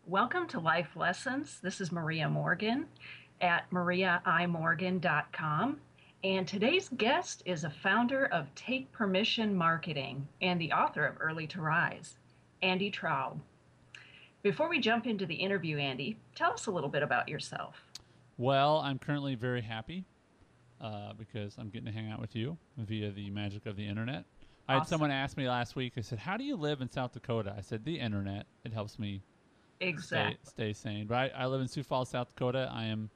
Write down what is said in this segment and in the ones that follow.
Welcome to Life Lessons. This is Maria Morgan at mariaimorgan.com. And today's guest is a founder of Take Permission Marketing and the author of Early to Rise, Andy Traub. Before we jump into the interview, Andy, tell us a little bit about yourself. Well, I'm currently very happy because I'm getting to hang out with you via the magic of the internet. I had Awesome. someone ask me last week. I said, "How do you live in South Dakota?" I said, "The internet. It helps me Exactly. stay sane." But I live in Sioux Falls, South Dakota. I'm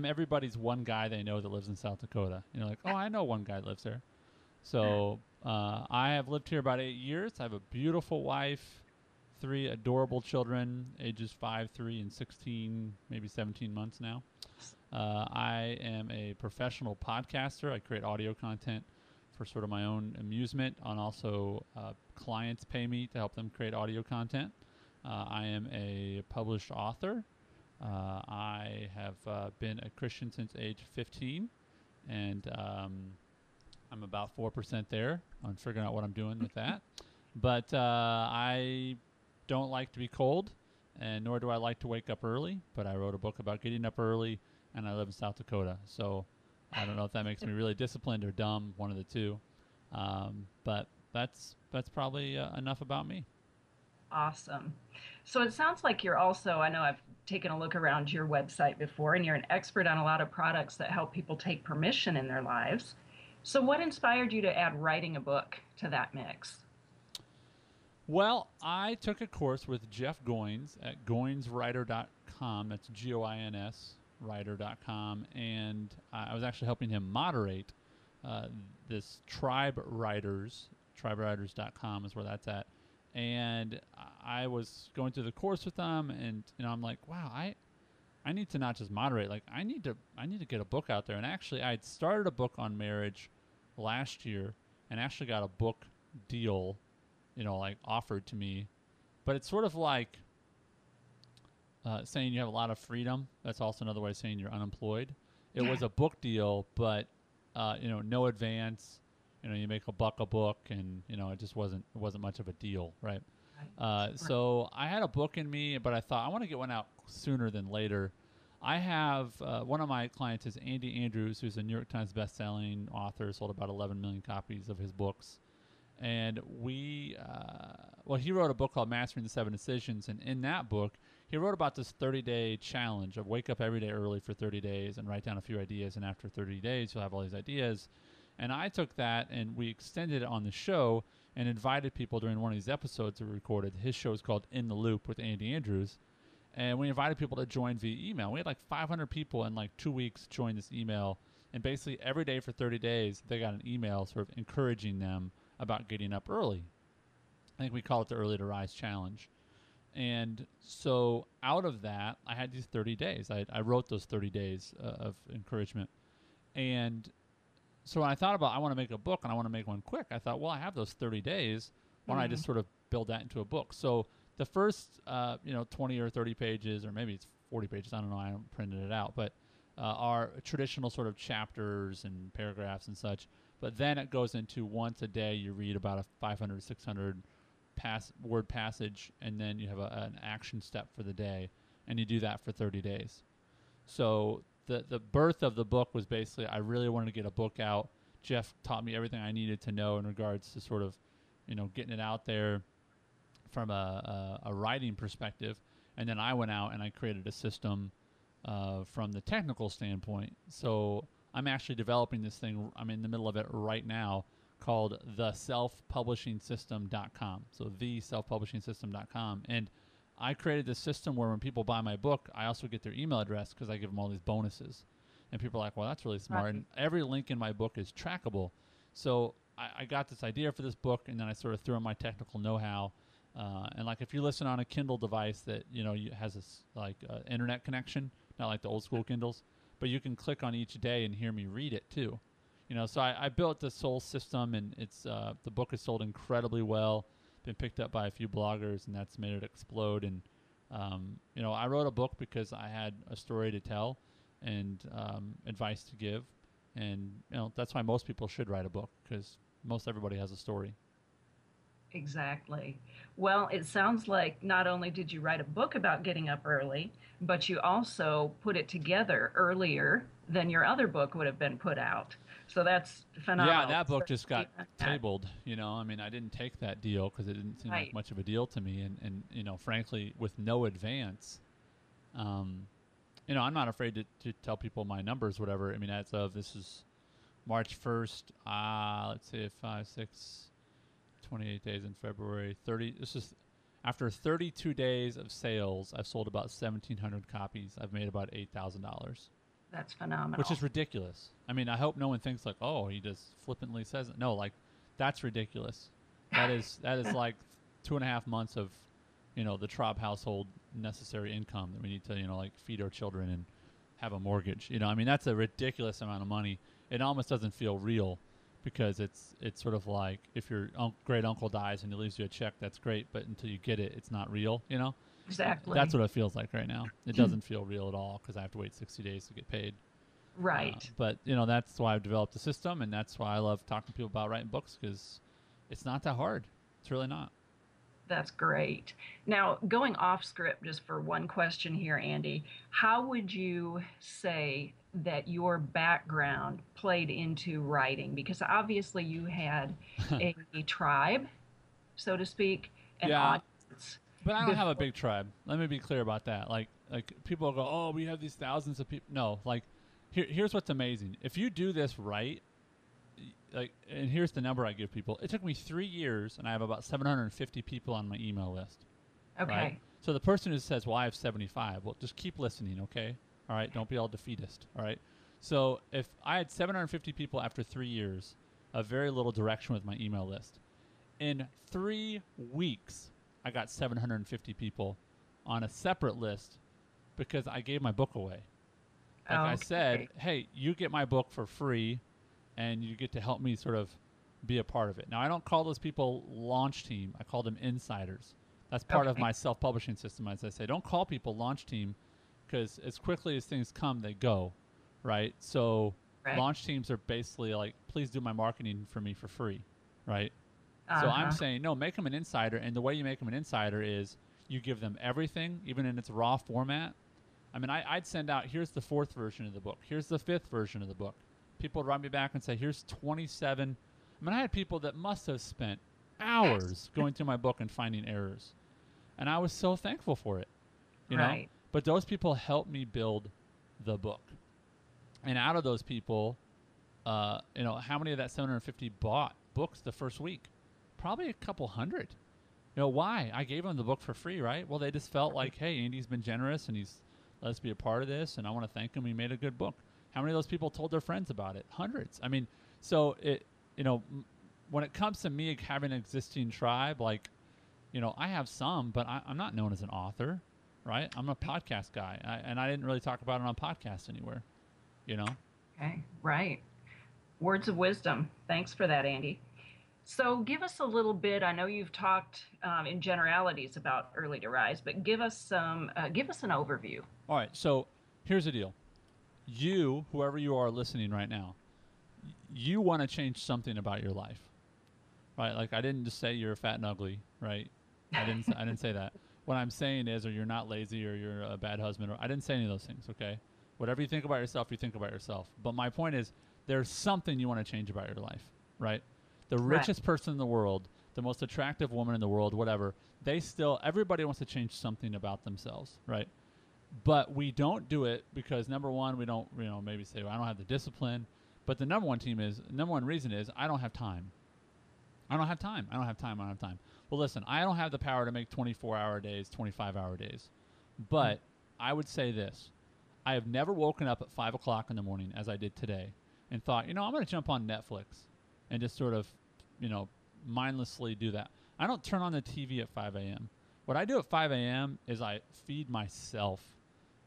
everybody's one guy they know that lives in South Dakota. Like, oh, I know one guy that lives there. So I have lived here about 8 years. I have a beautiful wife, three adorable children, ages 5, 3, and 16, maybe 17 months now. I am a professional podcaster. I create audio content for sort of my own amusement, and also clients pay me to help them create audio content. I am a published author. I have been a Christian since age 15, and I'm about 4% there on figuring out what I'm doing with that. But I don't like to be cold, and nor do I like to wake up early. But I wrote a book about getting up early, and I live in South Dakota. So I don't know if that makes me really disciplined or dumb, one of the two. But that's probably enough about me. Awesome. So it sounds like you're also, I know I've taken a look around your website before, and you're an expert on a lot of products that help people take permission in their lives. So, what inspired you to add writing a book to that mix? Well, I took a course with Jeff Goins at goinswriter.com. That's Goins writer.com. And I was actually helping him moderate this Tribe Writers. TribeWriters.com is where that's at. And I was going through the course with them, and I'm like, wow, I need to not just moderate. Like, I need to get a book out there. And actually, I had started a book on marriage last year, and actually got a book deal, like offered to me. But it's sort of like saying you have a lot of freedom. That's also another way of saying you're unemployed. It was a book deal, but no advance. You make a book, and it just wasn't much of a deal, right? Right. So I had a book in me, but I thought I want to get one out sooner than later. I have one of my clients is Andy Andrews, who's a New York Times best-selling author, sold about 11 million copies of his books. And he wrote a book called Mastering the Seven Decisions, and in that book, he wrote about this 30-day challenge of wake up every day early for 30 days and write down a few ideas, and after 30 days, you'll have all these ideas. And I took that and we extended it on the show and invited people during one of these episodes that we recorded. His show is called In the Loop with Andy Andrews. And we invited people to join via email. We had like 500 people in like 2 weeks join this email. And basically every day for 30 days, they got an email sort of encouraging them about getting up early. I think we call it the Early to Rise Challenge. And so out of that, I had these 30 days. I wrote those 30 days of encouragement. And so when I thought about I want to make a book and I want to make one quick, I thought, well, I have those 30 days. Why don't I just sort of build that into a book? So the first, 20 or 30 pages, or maybe it's 40 pages, I don't know, I haven't printed it out, but are traditional sort of chapters and paragraphs and such. But then it goes into once a day you read about a 500, 600 word passage, and then you have an action step for the day, and you do that for 30 days. So the birth of the book was basically I really wanted to get a book out. Jeff taught me everything I needed to know in regards to sort of, getting it out there from a writing perspective. And then I went out and I created a system from the technical standpoint. So I'm actually developing this thing. I'm in the middle of it right now called theselfpublishingsystem.com. So theselfpublishingsystem.com. And I created this system where when people buy my book, I also get their email address because I give them all these bonuses. And people are like, well, that's really smart. Right. And every link in my book is trackable. So I got this idea for this book, and then I sort of threw in my technical know-how. And like if you listen on a Kindle device that, has this like internet connection, not like the old school Kindles, but you can click on each day and hear me read it too. So I built this whole system, and it's the book is sold incredibly well. Been picked up by a few bloggers, and that's made it explode. And I wrote a book because I had a story to tell and advice to give, and that's why most people should write a book, because most everybody has a story. Exactly. Well, it sounds like not only did you write a book about getting up early, but you also put it together earlier than your other book would have been put out. So that's Yeah, phenomenal. that book just got Achievement, that. tabled. I mean, I didn't take that deal because it didn't seem like Right. much of a deal to me. And frankly, with no advance, um, I'm not afraid to tell people my numbers, whatever. I mean, as of this is March 1st, let's say 5, 6, 28 days in February, 30. This is after 32 days of sales, I've sold about 1,700 copies. I've made about $8,000, That's which phenomenal. is ridiculous. I mean, I hope no one thinks like, oh, he just flippantly says it. No, like that's ridiculous. That is like 2.5 months of, the Traub household necessary income that we need to, like feed our children and have a mortgage. I mean, that's a ridiculous amount of money. It almost doesn't feel real because it's sort of like if your great uncle dies and he leaves you a check, that's great, but until you get it, it's not real. That's Exactly. what it feels like right now. It doesn't feel real at all because I have to wait 60 days to get paid. Right. But that's why I've developed a system, and that's why I love talking to people about writing books because it's not that hard. It's really not. That's great. Now, going off script just for one question here, Andy, how would you say that your background played into writing? Because obviously you had a tribe, so to speak, an Yeah, audience but I don't have a before. big tribe. Let me be clear about that. Like people go, oh, we have these thousands of people. No, like here's what's amazing. If you do this right, like, and here's the number I give people. It took me 3 years, and I have about 750 people on my email list. Right. Okay. So the person who says, "Well, I have 75," well, just keep listening, okay? All right. Don't be all defeatist. All right. So if I had 750 people after 3 years of very little direction with my email list, in 3 weeks, I got 750 people on a separate list because I gave my book away. Like I said, Okay. hey, you get my book for free and you get to help me sort of be a part of it. Now, I don't call those people launch team. I call them insiders. That's part of Okay. my self-publishing system. As I say, don't call people launch team because as quickly as things come, they go, right? So Right. launch teams are basically like, please do my marketing for me for free, right? So I'm Uh-huh. saying, no, make them an insider. And the way you make them an insider is you give them everything, even in its raw format. I mean, I'd send out, here's the 4th version of the book. Here's the 5th version of the book. People would write me back and say, here's 27. I mean, I had people that must have spent hours going through my book and finding errors. And I was so thankful for it. Right. But those people helped me build the book. And out of those people, how many of that 750 bought books the first week? Probably a couple hundred. Why? I gave them the book for free, right? Well, they just felt like, hey, Andy's been generous and he's let us be a part of this, and I want to thank him. He made a good book. How many of those people told their friends about it? Hundreds. I mean, so when it comes to me having an existing tribe, like, I have some, but I'm not known as an author, right? I'm a podcast guy, and I didn't really talk about it on podcasts anywhere, you know? Okay. Right. Words of wisdom. Thanks for that, Andy. So give us a little bit. I know you've talked in generalities about Early to Rise, but give us an overview. All right, so here's the deal. You, whoever you are listening right now, you want to change something about your life, right? Like I didn't just say you're fat and ugly, right? I didn't say that. What I'm saying is, or you're not lazy, or you're a bad husband, or I didn't say any of those things. Okay, whatever you think about yourself, you think about yourself. But my point is, there's something you want to change about your life, right? The Right. richest person in the world, the most attractive woman in the world, whatever. Everybody wants to change something about themselves, right? But we don't do it because number one, we don't, maybe say, well, I don't have the discipline. But the number one reason is I don't have time. I don't have time. I don't have time. I don't have time. Well, listen, I don't have the power to make 24-hour days, 25-hour days. But I would say this. I have never woken up at 5 o'clock in the morning as I did today and thought, I'm going to jump on Netflix and just sort of, mindlessly do that. I don't turn on the TV at 5 a.m. What I do at 5 a.m. is I feed myself.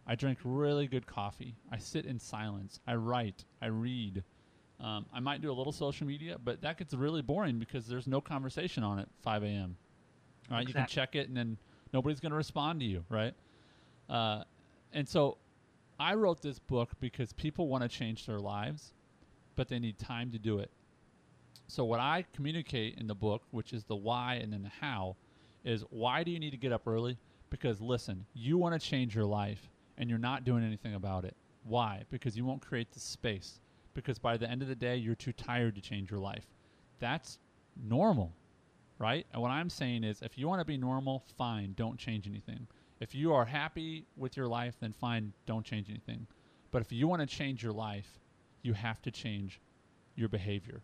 I drink really good coffee. I sit in silence. I write. I read. I might do a little social media, but that gets really boring because there's no conversation on it 5 a.m. All right, you can Exactly. check it, and then nobody's going to respond to you, right? And so I wrote this book because people want to change their lives, but they need time to do it. So what I communicate in the book, which is the why and then the how, is why do you need to get up early? Because listen, you want to change your life and you're not doing anything about it. Why? Because you won't create the space. Because by the end of the day, you're too tired to change your life. That's normal, right? And what I'm saying is, if you want to be normal, fine, don't change anything. If you are happy with your life, then fine, don't change anything. But if you want to change your life, you have to change your behavior.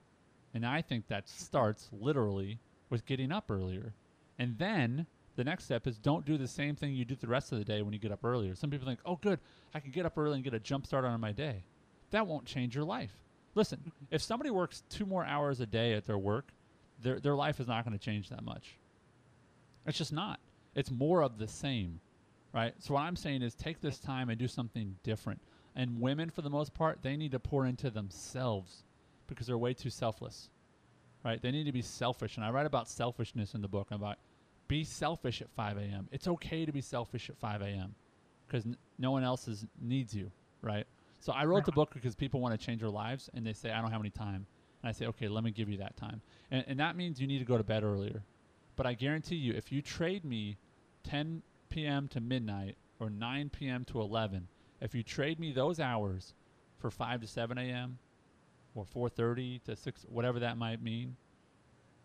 And I think that starts literally with getting up earlier. And then the next step is don't do the same thing you do the rest of the day when you get up earlier. Some people think, oh, good, I can get up early and get a jump start on my day. That won't change your life. Listen, if somebody works 2 more hours a day at their work, their life is not going to change that much. It's just not. It's more of the same, right? So what I'm saying is take this time and do something different. And women, for the most part, they need to pour into themselves because they're way too selfless, right? They need to be selfish. And I write about selfishness in the book. I'm about be selfish at 5 a.m. It's okay to be selfish at 5 a.m. because no one else needs you, right? So I wrote the book because people want to change their lives, and they say, I don't have any time. And I say, okay, let me give you that time. And that means you need to go to bed earlier. But I guarantee you, if you trade me 10 p.m. to midnight or 9 p.m. to 11, if you trade me those hours for 5 to 7 a.m. or 4:30 to 6, whatever that might mean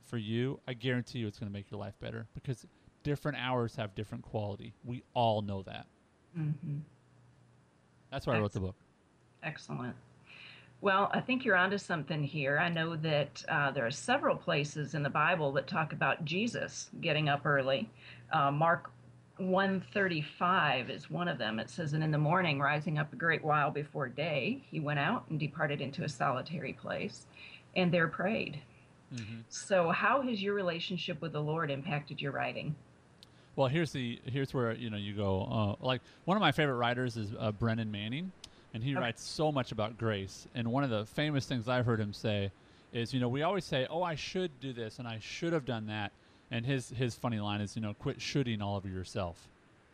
for you, I guarantee you it's going to make your life better because different hours have different quality. We all know that. Mm-hmm. That's why I wrote the book. Excellent. Well, I think you're onto something here. I know that there are several places in the Bible that talk about Jesus getting up early. Mark 1:35 is one of them. It says, and in the morning, rising up a great while before day, he went out and departed into a solitary place, and there prayed. Mm-hmm. So how has your relationship with the Lord impacted your writing? Well, here's where you go. Like one of my favorite writers is Brennan Manning. And he writes so much about grace. And one of the famous things I've heard him say is, we always say, oh, I should do this and I should have done that. And his funny line is, quit shoulding all over yourself.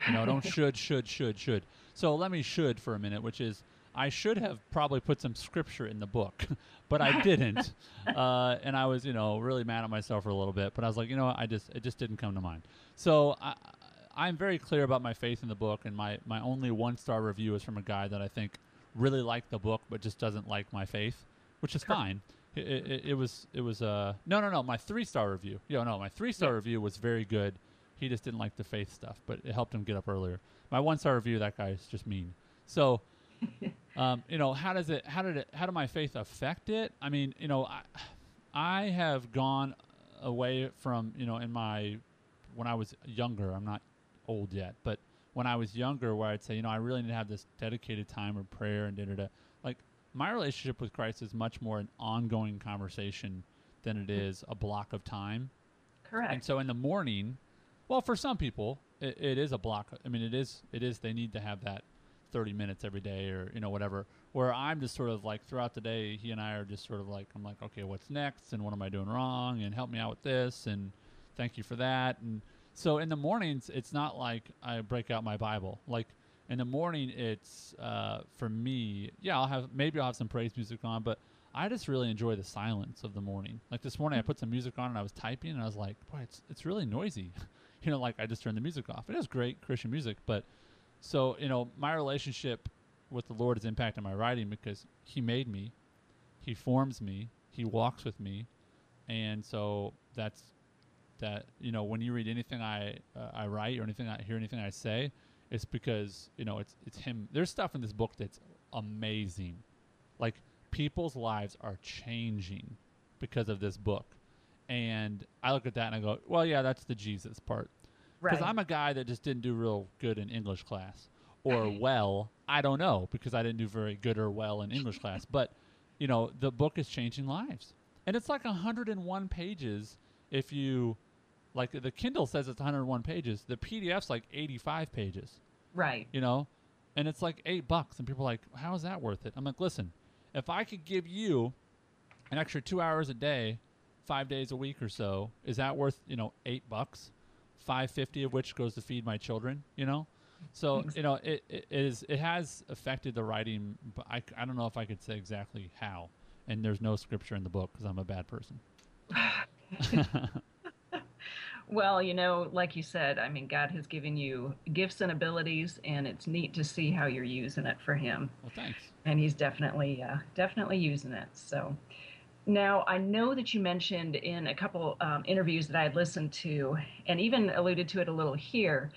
Don't should. So let me should for a minute, which is I should have probably put some scripture in the book, but I didn't. And I was, really mad at myself for a little bit. But I was like, it just didn't come to mind. So I'm very clear about my faith in the book. And my only 1-star review is from a guy that I think really liked the book, but just doesn't like my faith, which is fine. It was no, my 3-star review. My 3-star review was very good. He just didn't like the faith stuff, but it helped him get up earlier. My 1-star review, that guy is just mean. So, how did my faith affect it? I mean, I have gone away from, when I was younger, I'm not old yet, but when I was younger, where I'd say, I really need to have this dedicated time of prayer and da-da-da. Like, my relationship with Christ is much more an ongoing conversation than it is a block of time. Correct. And so in the morning, well, for some people, it is a block. I mean, it is. They need to have that 30 minutes every day or, whatever, where I'm just sort of like throughout the day, he and I are just sort of like, I'm like, okay, what's next? And what am I doing wrong? And help me out with this. And thank you for that. And so in the mornings, it's not like I break out my Bible. Like in the morning, it's for me, I'll have some praise music on, but I just really enjoy the silence of the morning. Like this morning, I put some music on and I was typing and I was like, boy, it's really noisy. Like I just turned the music off. It is great Christian music, but so, my relationship with the Lord is impacting my writing because he made me, he forms me, he walks with me. And so that's that, when you read anything I write or hear anything I say, it's because, it's him. There's stuff in this book that's amazing. Like people's lives are changing because of this book. And I look at that and I go, well, yeah, that's the Jesus part. Because I'm a guy that just didn't do real good in English class. Or well, I don't know, because I didn't do very good or well in English class. But, the book is changing lives. And it's like 101 pages if you, like the Kindle says it's 101 pages. The PDF's like 85 pages. Right. And it's like $8. And people are like, how is that worth it? I'm like, listen, if I could give you an extra 2 hours a day, 5 days a week or so, is that worth, $8? $5.50 of which goes to feed my children, So, it has affected the writing, but I don't know if I could say exactly how. And there's no scripture in the book because I'm a bad person. Well, like you said, I mean, God has given you gifts and abilities, and it's neat to see how you're using it for Him. Well, thanks. And He's definitely using it. So now I know that you mentioned in a couple interviews that I had listened to, and even alluded to it a little here,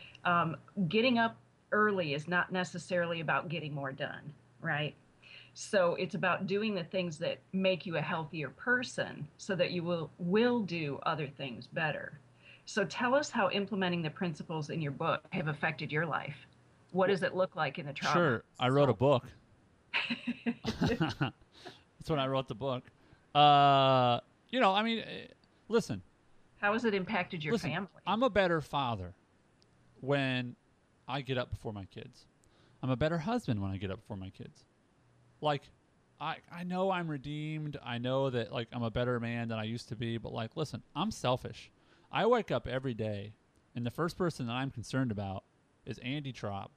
getting up early is not necessarily about getting more done, right? So it's about doing the things that make you a healthier person so that you will do other things better. So tell us how implementing the principles in your book have affected your life. What Well, does it look like in the Traub sure. I wrote a household? book. That's when I wrote the book. I mean, listen, How has it impacted your listen. family? I'm a better father when I get up before my kids. I'm a better husband when I get up before my kids. Like, I know I'm redeemed. I know that, like, I'm a better man than I used to be. But, like, listen, I'm selfish. I wake up every day, and the first person that I'm concerned about is Andy Traub.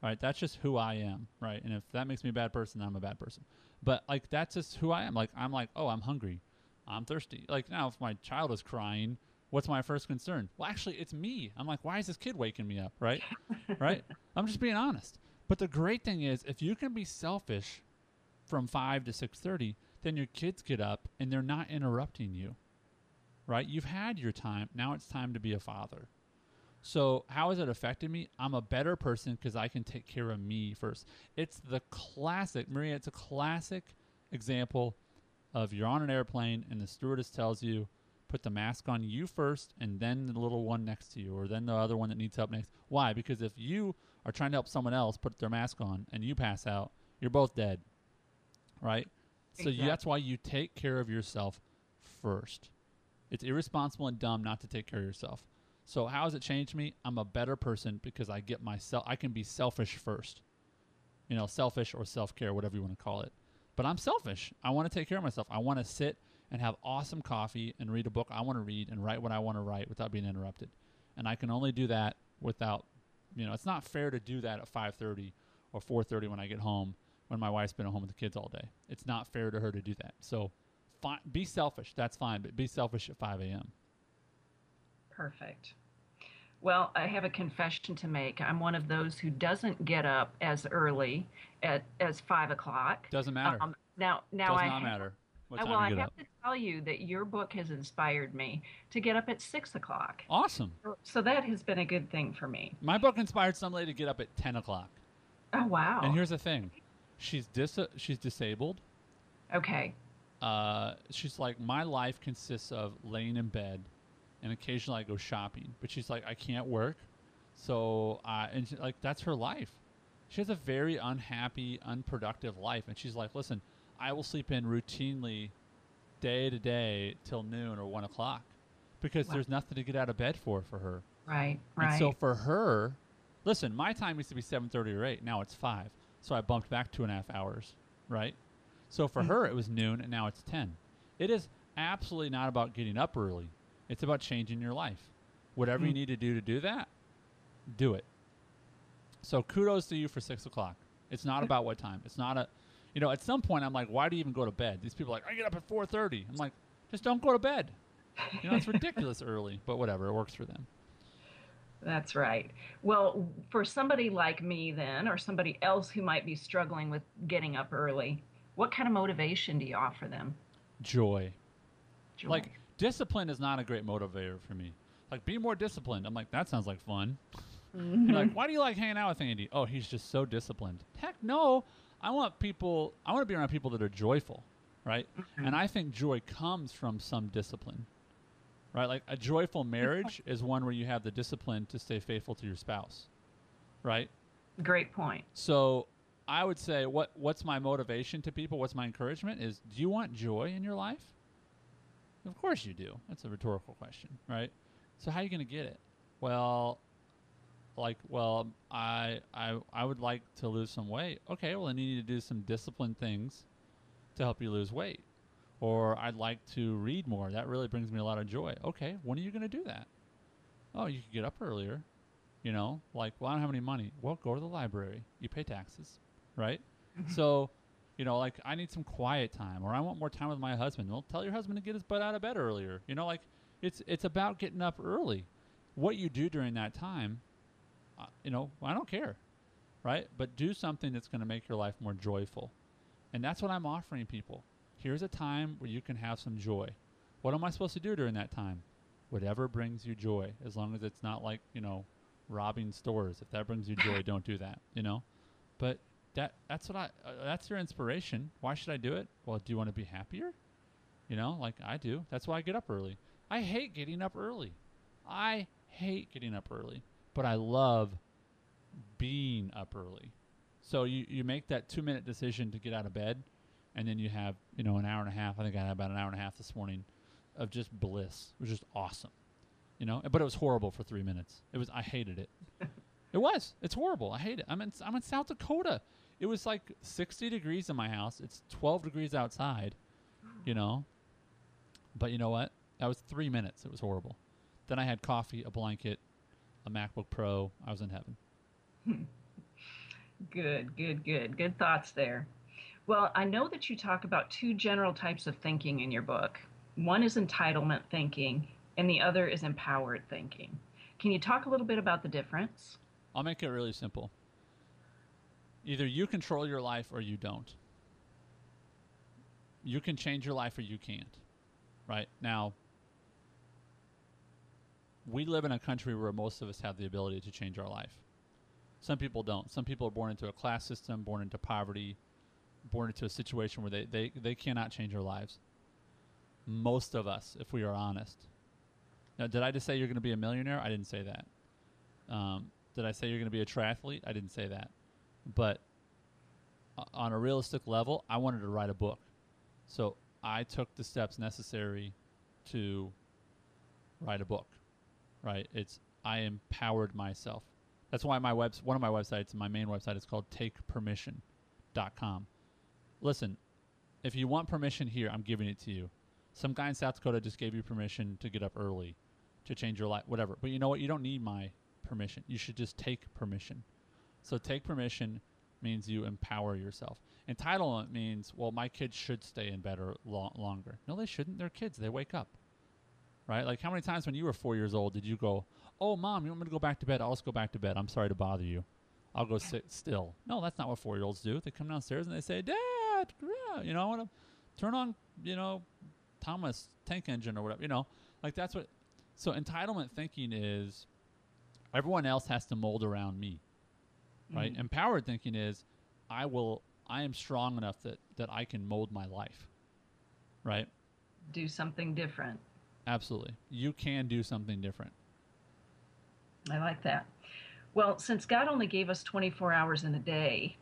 Right? That's just who I am, right? And if that makes me a bad person, then I'm a bad person. But, like, that's just who I am. Like, I'm like, oh, I'm hungry. I'm thirsty. Like, now if my child is crying, what's my first concern? Well, actually, it's me. I'm like, why is this kid waking me up, right? Right? I'm just being honest. But the great thing is, if you can be selfish from 5 to 6:30, then your kids get up and they're not interrupting you, right? You've had your time. Now it's time to be a father. So how has it affected me? I'm a better person because I can take care of me first. It's the classic, Maria, it's a classic example of you're on an airplane and the stewardess tells you, put the mask on you first and then the little one next to you or then the other one that needs help next. Why? Because if you are trying to help someone else put their mask on and you pass out, you're both dead, right? So Exactly. that's why you take care of yourself first. It's irresponsible and dumb not to take care of yourself. So how has it changed me? I'm a better person because I can be selfish first. Selfish or self-care, whatever you want to call it. But I'm selfish. I want to take care of myself. I want to sit and have awesome coffee and read a book I want to read and write what I want to write without being interrupted. And I can only do that without, it's not fair to do that at 5:30 or 4:30 when I get home when my wife's been at home with the kids all day. It's not fair to her to do that. So be selfish. That's fine, but be selfish at 5 a.m. Perfect. Well, I have a confession to make. I'm one of those who doesn't get up as early as 5 o'clock. Doesn't matter. Now Does not matter what well, time I you get have up. to tell you that your book has inspired me to get up at 6 o'clock. Awesome. So that has been a good thing for me. My book inspired some lady to get up at 10 o'clock. Oh, And wow. here's the thing. She's disabled. Okay. She's like, my life consists of laying in bed and occasionally I go shopping. But she's like, I can't work. So, that's her life. She has a very unhappy, unproductive life. And she's like, listen, I will sleep in routinely day to day till noon or 1 o'clock because Wow. there's nothing to get out of bed for her. Right, And so right. for her, listen, my time used to be 7:30 or 8. Now it's 5. So I bumped back 2.5 hours, right? So for her, it was noon, and now it's 10. It is absolutely not about getting up early. It's about changing your life. Whatever you need to do that, do it. So kudos to you for 6 o'clock. It's not about what time. It's not at some point I'm like, why do you even go to bed? These people are like, I get up at 4:30. I'm like, just don't go to bed. It's ridiculous early, but whatever. It works for them. That's right. Well, for somebody like me, then, or somebody else who might be struggling with getting up early, what kind of motivation do you offer them? Joy. Like, Joy. discipline is not a great motivator for me. Like, be more disciplined. I'm like, that sounds like fun. You're Hmm. like, why do you like hanging out with Andy? Oh, he's just so disciplined. Heck no. I want to be around people that are joyful, right? And I think joy comes from some discipline, right? Like, a joyful marriage is one where you have the discipline to stay faithful to your spouse, right? Great point. So I would say what's my motivation to people? What's my encouragement is, do you want joy in your life? Of course you do. That's a rhetorical question, right? So how are you going to get it? Well, I would like to lose some weight. Okay, well, then you need to do some disciplined things to help you lose weight. Or I'd like to read more. That really brings me a lot of joy. Okay, when are you going to do that? Oh, you could get up earlier. Well, I don't have any money. Well, go to the library. You pay taxes, right? So Like I need some quiet time, or I want more time with my husband. Well, tell your husband to get his butt out of bed earlier. Like it's about getting up early. What you do during that time, I don't care, right? But do something that's going to make your life more joyful. And that's what I'm offering people. Here's a time where you can have some joy. What am I supposed to do during that time? Whatever brings you joy, as long as it's not like, robbing stores. If that brings you joy, don't do that, But that's your inspiration. Why should I do it? Well, do you want to be happier? Like I do. That's why I get up early. I hate getting up early. But I love being up early. So you make that 2-minute decision to get out of bed, and then you have, an hour and a half. I think I had about an hour and a half this morning of just bliss. It was just awesome, but it was horrible for 3 minutes. I hated it. It's horrible. I hate it. I'm in South Dakota. It was like 60 degrees in my house. It's 12 degrees outside, But you know what? That was 3 minutes. It was horrible. Then I had coffee, a blanket, a MacBook Pro. I was in heaven. Good thoughts there. Well, I know that you talk about 2 general types of thinking in your book. One is entitlement thinking, and the other is empowered thinking. Can you talk a little bit about the difference? I'll make it really simple. Either you control your life or you don't. You can change your life or you can't. Right? Now, we live in a country where most of us have the ability to change our life. Some people don't. Some people are born into a class system, born into poverty, born into a situation where they cannot change their lives. Most of us, if we are honest. Now, did I just say you're going to be a millionaire? I didn't say that. Did I say you're going to be a triathlete? I didn't say that. But on a realistic level, I wanted to write a book. So I took the steps necessary to write a book, right? I empowered myself. That's why one of my websites, my main website, is called takepermission.com. Listen, if you want permission here, I'm giving it to you. Some guy in South Dakota just gave you permission to get up early, to change your life, whatever. But you know what? You don't need my permission. You should just take permission. So take permission means you empower yourself. Entitlement means, well, my kids should stay in bed longer. No, they shouldn't. They're kids. They wake up. Right? Like how many times when you were 4 years old did you go, oh, Mom, you want me to go back to bed? I'll just go back to bed. I'm sorry to bother you. I'll go sit still. No, that's not what 4-year-olds do. They come downstairs and they say, Dad, I want to turn on, Thomas Tank Engine or whatever, like that's what. So entitlement thinking is everyone else has to mold around me, right? Mm-hmm. Empowered thinking is I am strong enough that I can mold my life, right? Do something different. Absolutely. You can do something different. I like that. Well, since God only gave us 24 hours in a day,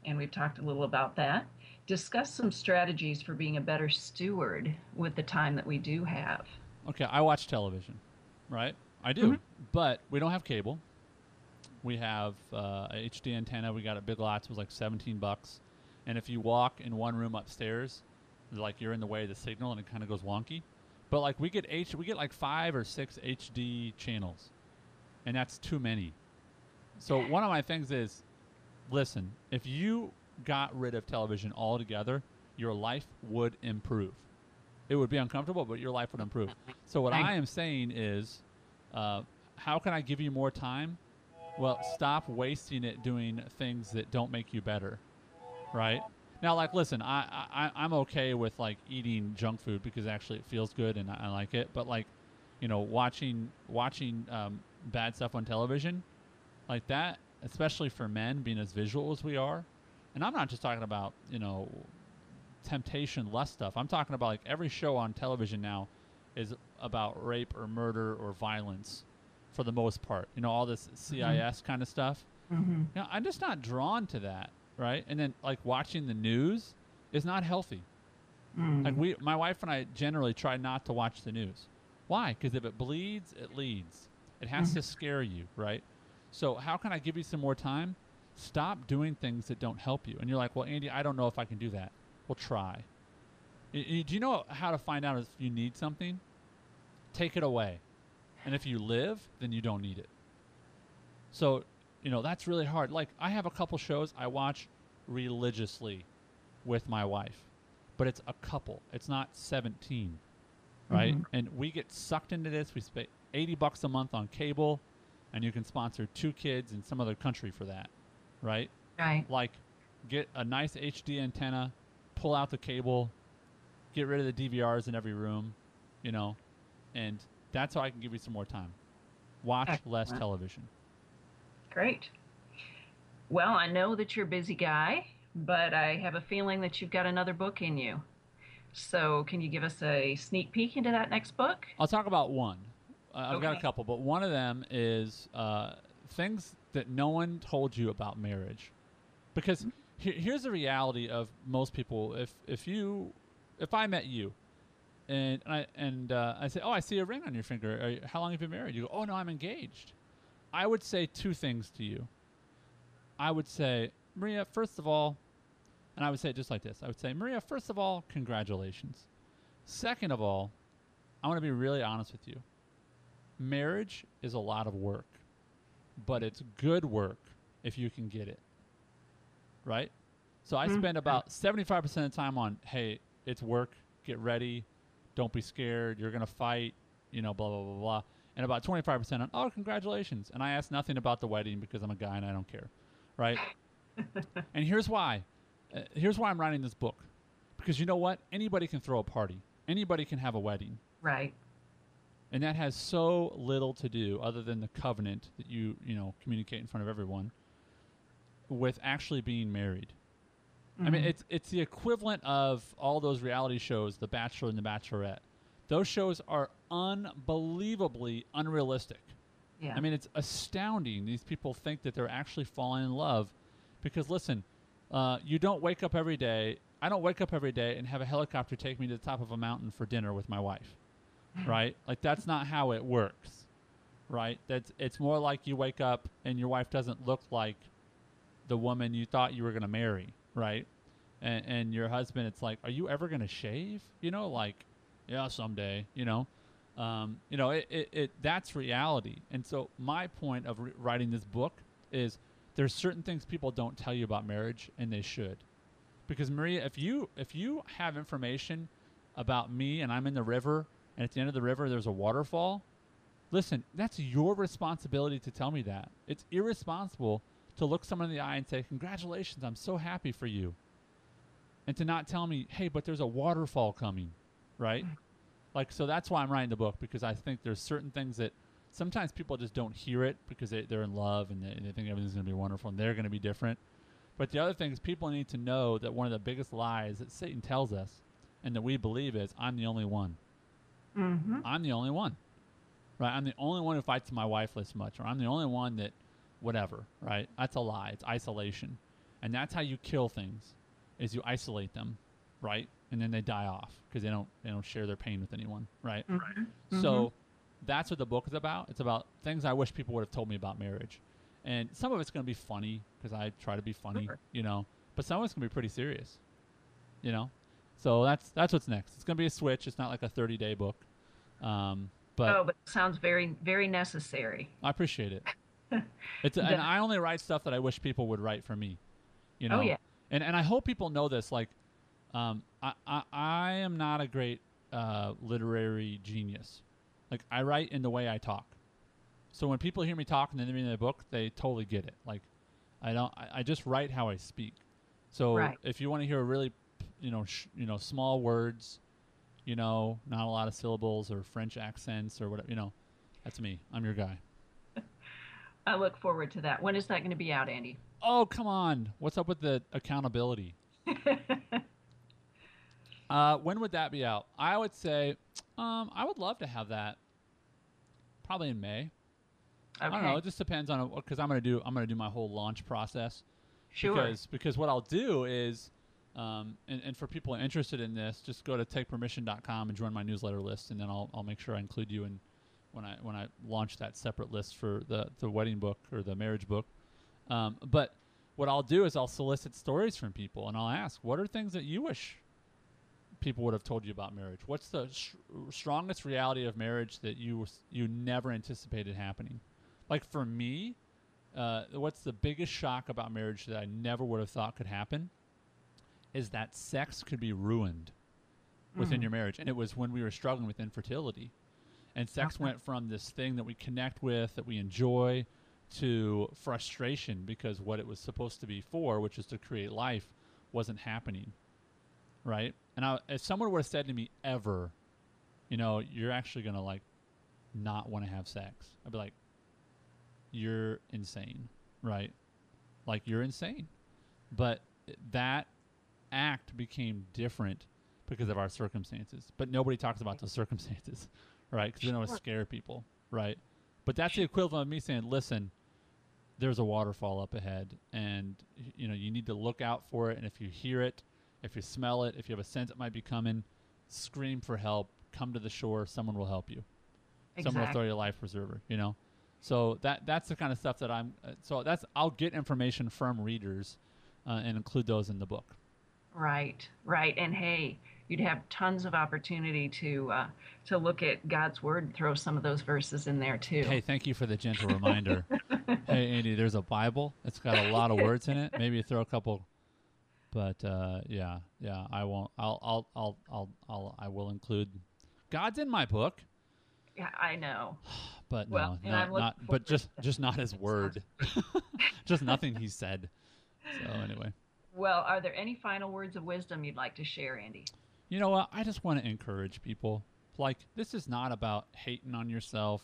and we've talked a little about that, discuss some strategies for being a better steward with the time that we do have. Okay, I watch television, right? I do, but we don't have cable. We have HD antenna. We got at Big Lots. It was like $17. And if you walk in one room upstairs, like you're in the way of the signal and it kind of goes wonky. But like we get like 5 or 6 HD channels, and that's too many. So one of my things is, listen, if you got rid of television altogether, your life would improve. It would be uncomfortable, but your life would improve. So what I am saying is, how can I give you more time? Well, stop wasting it doing things that don't make you better, right? Now, like, listen, I'm okay with, like, eating junk food because actually it feels good and I like it. But, like, watching bad stuff on television, like that, especially for men, being as visual as we are. And I'm not just talking about, temptation, lust stuff. I'm talking about, like, every show on television now is about rape or murder or violence for the most part. All this CIS kind of stuff. Mm-hmm. I'm just not drawn to that, right? And then, like, watching the news is not healthy. Mm-hmm. Like, my wife and I generally try not to watch the news. Why? Because if it bleeds, it leads. It has to scare you, right? So how can I give you some more time? Stop doing things that don't help you. And you're like, well, Andy, I don't know if I can do that. Well, try. Do you know how to find out if you need something? Take it away. And if you live, then you don't need it. So, that's really hard. Like, I have a couple shows I watch religiously with my wife, but it's a couple. It's not 17, right? Mm-hmm. And we get sucked into this. We spend $80 a month on cable, and you can sponsor 2 kids in some other country for that, right? Right. Like, get a nice HD antenna, pull out the cable, get rid of the DVRs in every room, you know, and that's how I can give you some more time. Watch less television. Great. Well, I know that you're a busy guy, but I have a feeling that you've got another book in you. So can you give us a sneak peek into that next book? I'll talk about one. I've got a Okay. couple, but one of them is things that no one told you about marriage. Because here's the reality of most people. If I met you, and I say, oh, I see a ring on your finger. How long have you been married? You go, oh no, I'm engaged. I would say 2 things to you. I would say, Maria, first of all, and I would say it just like this. I would say, Maria, first of all, congratulations. Second of all, I want to be really honest with you. Marriage is a lot of work, but it's good work if you can get it. Right? So I spend about 75% of the time on, hey, it's work, get ready, don't be scared, you're going to fight, you know, blah, blah, blah, blah. And about 25% on, oh, congratulations. And I ask nothing about the wedding because I'm a guy and I don't care. Right? And here's why. Here's why I'm writing this book. Because you know what? Anybody can throw a party. Anybody can have a wedding. Right. And that has so little to do, other than the covenant that you communicate in front of everyone, with actually being married. Mm-hmm. I mean, it's the equivalent of all those reality shows, The Bachelor and The Bachelorette. Those shows are unbelievably unrealistic. Yeah. I mean, it's astounding. These people think that they're actually falling in love because, listen, you don't wake up every day. I don't wake up every day and have a helicopter take me to the top of a mountain for dinner with my wife, right? Like, that's not how it works, right? It's more like you wake up and your wife doesn't look like the woman you thought you were going to marry, right? And your husband, it's like, are you ever going to shave? You know, like, yeah, someday, you know. That's reality. And so my point of writing this book is there's certain things people don't tell you about marriage, and they should. Because Maria, if you have information about me and I'm in the river, and at the end of the river there's a waterfall, listen, that's your responsibility to tell me that. It's irresponsible to look someone in the eye and say, congratulations, I'm so happy for you. And to not tell me, hey, but there's a waterfall coming, right? Like, so that's why I'm writing the book, because I think there's certain things that sometimes people just don't hear it because they're in love and they think everything's going to be wonderful and they're going to be different. But the other thing is people need to know that one of the biggest lies that Satan tells us and that we believe is, I'm the only one. Mm-hmm. I'm the only one. Right? I'm the only one who fights my wife this much, or I'm the only one that whatever, right? That's a lie. It's isolation. And that's how you kill things, is you isolate them, right? And then they die off because they don't share their pain with anyone, right? Mm-hmm. So that's what the book is about. It's about things I wish people would have told me about marriage. And some of it's going to be funny because I try to be funny, you know. But some of it's going to be pretty serious, you know. So that's what's next. It's going to be a switch. It's not like a 30-day book. But it sounds very, very necessary. I appreciate it. And I only write stuff that I wish people would write for me, you know. Oh, yeah. And I hope people know this. Like, I am not a great literary genius. Like, I write in the way I talk. So when people hear me talk and then they read the book, they totally get it. Like, I just write how I speak. So if you want to hear a really, small words, not a lot of syllables or French accents or whatever, that's me. I'm your guy. I look forward to that. When is that going to be out, Andy? Oh, come on. What's up with the accountability? When would that be out? I would say I would love to have that probably in May. Okay. I don't know. It just depends on, because I'm gonna do my whole launch process. Sure. Because what I'll do is, and for people interested in this, just go to takepermission.com and join my newsletter list, and then I'll make sure I include you in when I launch that separate list for the wedding book or the marriage book. But what I'll do is I'll solicit stories from people, and I'll ask, what are things that you wish people would have told you about marriage? What's the strongest reality of marriage that you never anticipated happening? Like for me, what's the biggest shock about marriage that I never would have thought could happen is that sex could be ruined within your marriage. And it was when we were struggling with infertility. And sex went from this thing that we connect with, that we enjoy, to frustration because what it was supposed to be for, which is to create life, wasn't happening, right? And if someone would have said to me ever, you're actually going to like not want to have sex, I'd be like, you're insane, right? Like, you're insane. But that act became different because of our circumstances. But nobody talks about those circumstances, right? Because we don't want to scare people, right? But that's the equivalent of me saying, listen, there's a waterfall up ahead, and you need to look out for it. And if you hear it, if you smell it, if you have a sense it might be coming, scream for help. Come to the shore. Someone will help you. Exactly. Someone will throw you a life preserver. So that's the kind of stuff that I'll get information from readers and include those in the book. Right. And hey, you'd have tons of opportunity to look at God's Word and throw some of those verses in there too. Hey, thank you for the gentle reminder. Hey, Andy, there's a Bible. It's got a lot of words in it. Maybe throw a couple, but yeah, I won't. I will include. God's in my book. Yeah, I know. But just not his word. Just nothing he said. So anyway. Well, are there any final words of wisdom you'd like to share, Andy? You know what? I just want to encourage people. Like, this is not about hating on yourself.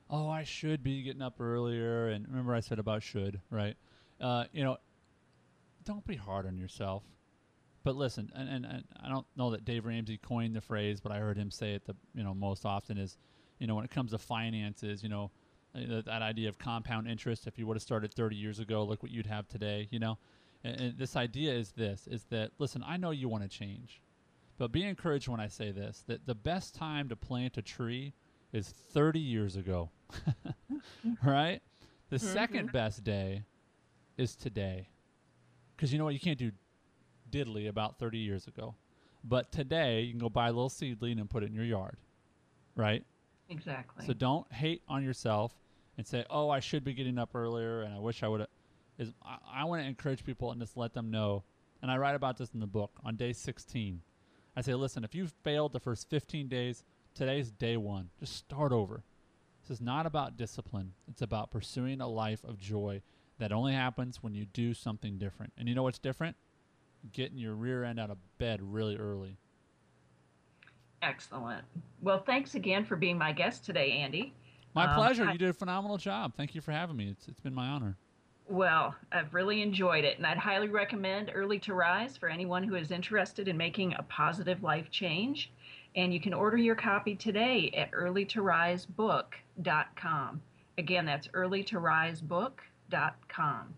Oh, I should be getting up earlier. And remember I said about should, right? Don't be hard on yourself. But listen, and I don't know that Dave Ramsey coined the phrase, but I heard him say it most often is, when it comes to finances, that idea of compound interest. If you would have started 30 years ago, look what you'd have today, And this idea is that, listen, I know you want to change, but be encouraged when I say this, that the best time to plant a tree is 30 years ago, right? The second best day is today. Because you know what? You can't do diddly about 30 years ago. But today, you can go buy a little seedling and put it in your yard, right? Exactly. So don't hate on yourself and say, oh, I should be getting up earlier and I wish I would have. I want to encourage people and just let them know, and I write about this in the book, on day 16. I say, listen, if you've failed the first 15 days, today's day 1. Just start over. This is not about discipline. It's about pursuing a life of joy that only happens when you do something different. And you know what's different? Getting your rear end out of bed really early. Excellent. Well, thanks again for being my guest today, Andy. My pleasure. You did a phenomenal job. Thank you for having me. It's been my honor. Well, I've really enjoyed it, and I'd highly recommend Early to Rise for anyone who is interested in making a positive life change. And you can order your copy today at EarlytoRiseBook.com. Again, that's EarlytoRiseBook.com.